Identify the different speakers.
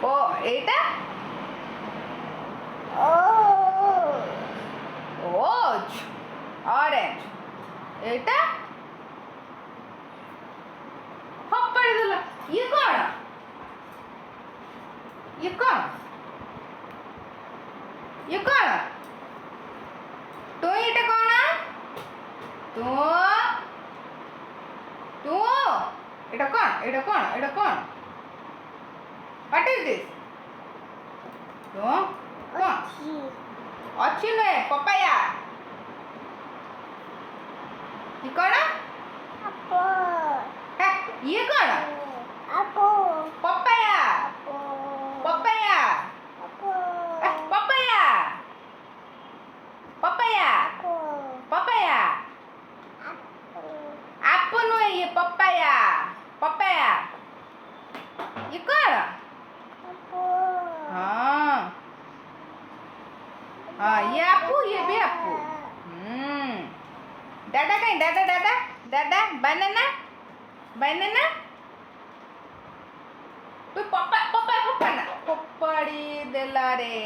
Speaker 1: ও এইটা ওজ অরেঞ্জ এইটা হপ করে দিল ইয়ে কর ইয়ে কর ইয়ে কর তুই এটা কর না তুই এটা কর এটা কর এটা কর What is this? No? What? Ochi no, papaya. কি করা? হ্যাঁ ইয়ে করা? papaya. papaya. papaya. papaya. papaya. apple no ये papaya. papaya. ये करा? हाँ हाँ ये आपू ये भी आपू दादा कहीं दादा दादा दादा बनाना बनाना तो पापा पापा पापा ना पपड़ी दिला रे